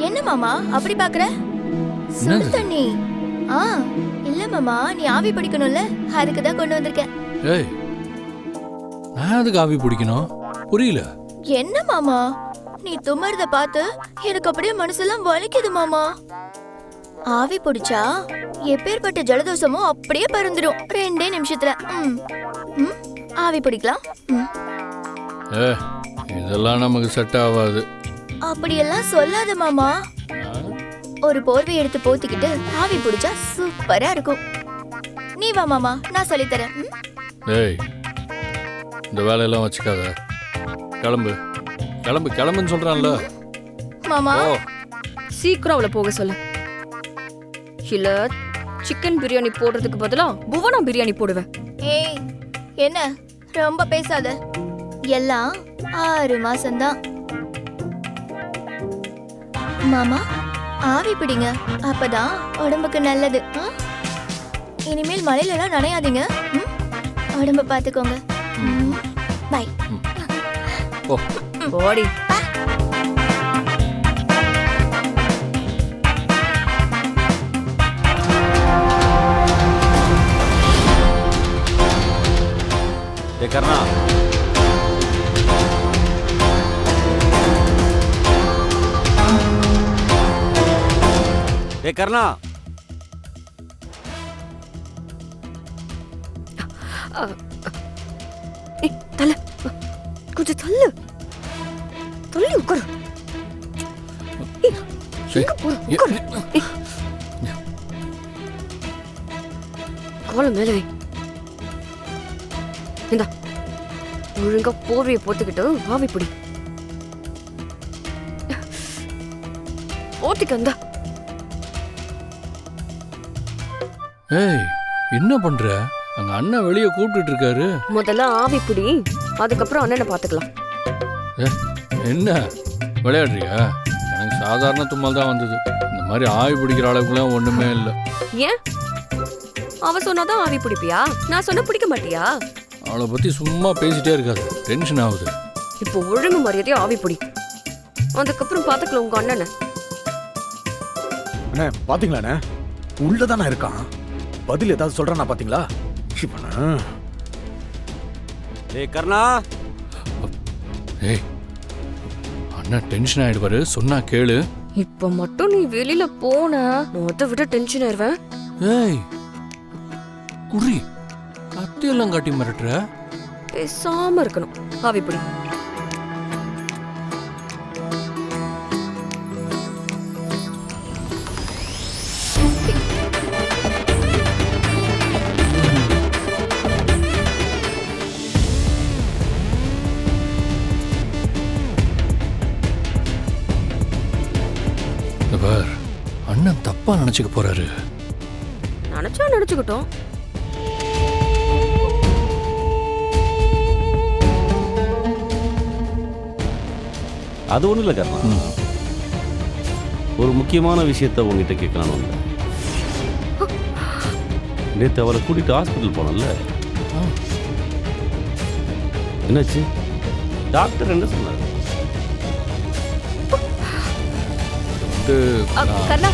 என்ன மாமா அப்படி பாக்குற? சுடு தண்ணி. ஆ இல்ல மாமா, நீ ஆவி பிடிக்கணும்ல, அதுக்கு தான் கொண்டு வந்திருக்கேன். ஏய், நான் அதுக்கு ஆவி பிடிக்கணும்? புரியல. என்ன மாமா, நீ தும்மறத பார்த்து எனக்கு அப்படியே மனசெல்லாம் வலிக்குது மாமா. ஆவி பிடிச்சா எப்பேற்பட்ட ஜலதோஷமும் அப்படியே பறந்துடும் 2 நிமிஷத்துல. ஆவி பிடிக்கலாம். இதெல்லாம் நமக்கு செட் ஆகாது. அப்படியெல்லாம் சொல்லாத மாமா. ஒரு போர்வை எடுத்து போத்திக்கிட்டு ஆவி பிடிச்சா சூப்பரா இருக்கும். நீ வா மாமா, நான் சொல்லித்தரேன். ஏய், இந்த வேலையெல்லாம் வச்சுக்காத. கிளம்பு கிளம்பு கிளம்புன்னு சொல்றான்ல மாமா. சீக்கிரம் அவளை போக சொல்லு. இல்ல சிக்கன் பிரியாணி போடுறதுக்கு பதிலா புவனா பிரியாணி போடுவேன். ஏய், என்ன ரொம்ப பேசாத. எல்லாம் 6 மாசம்தான். மாமா ஆவி பிடிங்க, அப்பதான் உடம்புக்கு நல்லது. இனிமேல் மழையிலலாம் நனையாதீங்க. உடம்ப பாத்துக்கோங்க. பை. போடி. கர்ணா, கர்ணா, தல கொஞ்சம் தள்ளு, தள்ளி உட்காரு. கால மேல வை. இந்தா ஒழுங்கா போர்வையை போத்துக்கிட்டு ஆவி பிடி. போத்திக்க. இந்தா. ஏய், என்ன பண்ற? அங்க அண்ணன் வெளியே கூப்பிட்டு இருக்காரு. முதல்ல ஆவி பிடி, அதுக்கப்புறம் அண்ணனை பாத்துக்கலாம். என்ன விளையாடுறியா? எனக்கு சாதாரண தும்மல் தான் வந்தது. இந்த மாதிரி ஆவி பிடிக்கிற அளவுக்குலாம் ஒண்ணுமே இல்லை. ஏன் அவ சொன்னாதான் ஆவி பிடிப்பியா? நான் சொன்ன பிடிக்க மாட்டியா? அவளை பத்தி சும்மா பேசிட்டே இருக்காது, டென்ஷன் ஆகுது. இப்போ ஒழுங்கு மரியாதையா ஆவி பிடி, அதுக்கப்புறம் பாத்துக்கலாம் உங்க அண்ணனை. அண்ணே பாத்தீங்களாண்ணே, உள்ளதானே இருக்கான். பதில் ஏதாவது சொல்றானா பாத்தீங்களா? கர்ணா. ஏய், அண்ணன் டென்ஷன் ஆயிடுவாரு, சொன்னா கேளு. இப்ப மட்டும் நீ வெளியில போன நான் அதை விட டென்ஷன் ஆயிருவேன். ஏய் குறி, கத்தியெல்லாம் காட்டி மிரட்டுற. பேசாம இருக்கணும். ஆவி பிடி. அண்ணன் தப்பா நினைச்சுக்க போறாரு. நினைச்சா நினைச்சுக்கிட்டோம். அது ஒண்ணும் இல்ல கர்ணா, ஒரு முக்கியமான விஷயத்த உங்ககிட்ட கேட்கலாம். நேற்று அவளை கூட்டிட்டு ஹாஸ்பிட்டல் போனல, என்னாச்சு? டாக்டர் என்ன சொன்னார்? கர்ணா,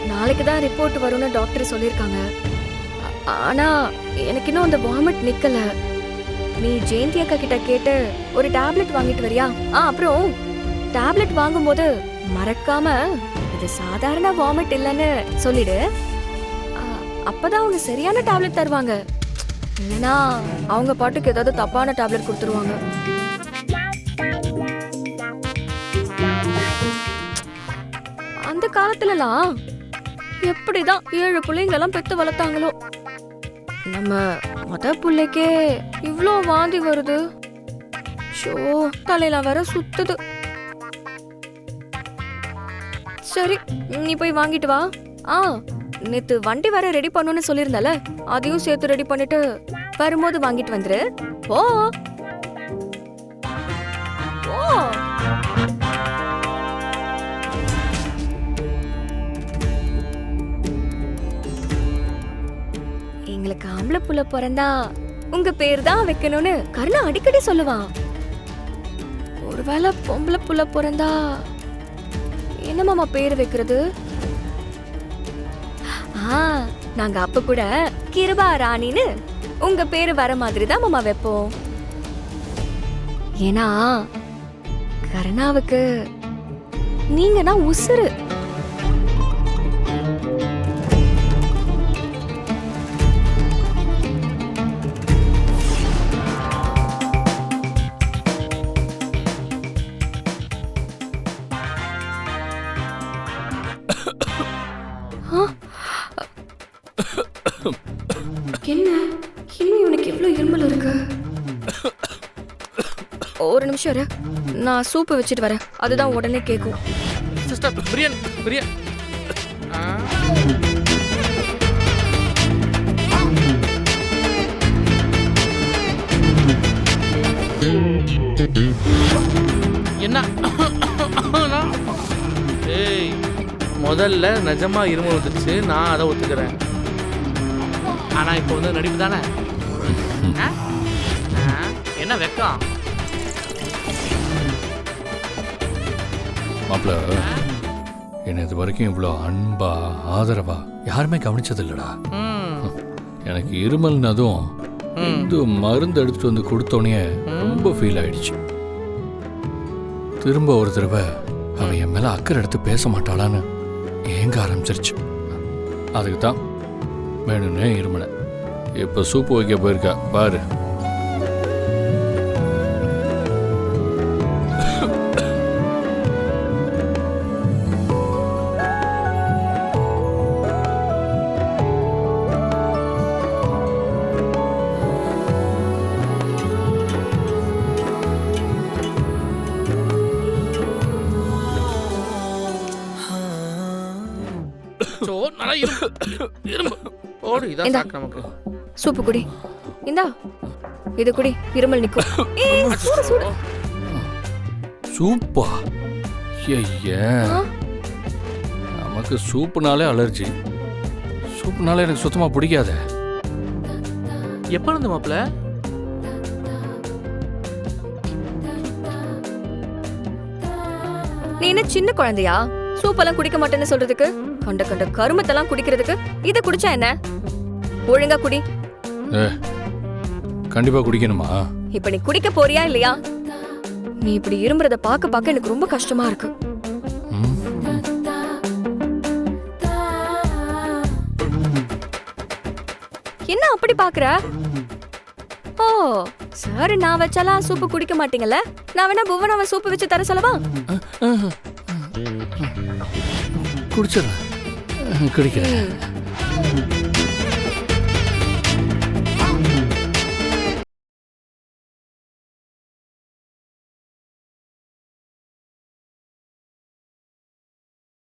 நாளைக்கு தான் ரிப்போர்ட் வரும்னு டாக்டர் சொல்லியிருக்காங்க. ஆனா எனக்கு இன்னும் அந்த வாமிட் நிக்கல. நீ ஜெயந்தி அக்கா கிட்ட கேட்டு ஒரு டேப்லெட் வாங்கிட்டு வரியா? அப்புறம் டேப்லெட் வாங்கும்போது மறக்காம இது சாதாரண வாமிட் இல்லைன்னு சொல்லிடு. அப்பதான் அவங்க சரியான டேப்லெட் தருவாங்க. இல்லைன்னா அவங்க பாட்டுக்கு ஏதாவது தப்பான டேப்லெட் கொடுத்துருவாங்க. அந்த காலத்துலலாம் எப்படிதான் 7 பிள்ளைங்களெல்லாம் பெத்து வளர்த்தாங்களோ. நம்ம மொத பிள்ளைக்கே இவ்ளோ வாந்தி வருது. ஷோ, தலையில வர சுத்துது. சரி, நீ போய் வாங்கிட்டு வா. நேத்து வண்டி வர ரெடி பண்ணுன்னு சொல்லியிருந்தல, அதையும் சேர்த்து ரெடி பண்ணிட்டு வரும்போது வாங்கிட்டு வந்துரு. ஓ ஓ. எங்களுக்கு ஆம்பளை புள்ள பிறந்தா உங்க பேர் தான் வைக்கணும்னு கருணா அடிக்கடி சொல்லுவான். ஒருவேளை பொம்பளை புள்ள பிறந்தா என்ன மாமா பேர் வைக்கிறது? நாங்க அப்ப கூட கிருபா ராணின்னு உங்க பேரு வர மாதிரி தான் மாமா வைப்போம். ஏன்னா கருணாவுக்கு நீங்கன்னா உசுரு. என்ன இன்னும் இவனுக்கு எவ்வளவு இருமல் இருக்கு? ஒரு நிமிஷம் இரு, நான் சூப்பு வச்சுட்டு வரேன், அதுதான் உடனே கேக்கும். சிஸ்டர் பிரியன் பிரியன் என்ன? ஏய், முதல்ல நிஜமா இருமல் வந்துச்சு, நான் அதை ஒத்துக்கிறேன். ஆனா இப்போ வந்து நடிப்பு தானே. என்ன வெக்கம்? மாப்பிள்ள, என்னை இது வரைக்கும் இவ்வளோ அன்பா ஆதரவா யாருமே கவனிச்சது இல்லடா. எனக்கு இருமல்னதும் இந்த மருந்து எடுத்துட்டு வந்து கொடுத்தோன்னே ரொம்ப ஃபீல் ஆயிடுச்சு. திரும்ப ஒரு தடவை அவன் என் மேல அக்கறை எடுத்து பேச மாட்டாளான்னு ஏங்க ஆரம்பிச்சிருச்சு. அதுக்கு தான் வேணும்னே இருமலை. இப்போ சூப்பு வைக்க போயிருக்கா பாரு. சூப்பு குடி. இந்தா இது குடி, இருமல் நிக்கும். சூப்பா? நமக்கு சூப்புனாலே அலர்ஜி. சூப்புனாலே எனக்கு சுத்தமா பிடிக்காத. எப்ப இருந்து மாப்பிள்ள? நீ என்ன சின்ன குழந்தையா? சூப்பெல்லாம் குடிக்க மாட்டேன்னு சொல்றதுக்கு? கண்ட கண்ட கருமத்தெல்லாம் குடிக்கிறதுக்கு இதை குடிச்சா என்ன? ஒழுங்கா குடி. கண்டிப்பா குடிக்கணுமா? இப்ப நீ குடிக்க போறியா இல்லையா? நீ இப்படி இரும்புறத பாக்க பாக்க எனக்கு ரொம்ப கஷ்டமா இருக்கு. என்ன அப்படி பாக்குற? ஓ சார், நான் வச்சாலாம் சூப்பு குடிக்க மாட்டீங்கல்ல? நான் வேணா புவனாவை சூப்பு வச்சு தர சொல்லவா? குடிச்சிடறேன், குடிக்கிறேன்.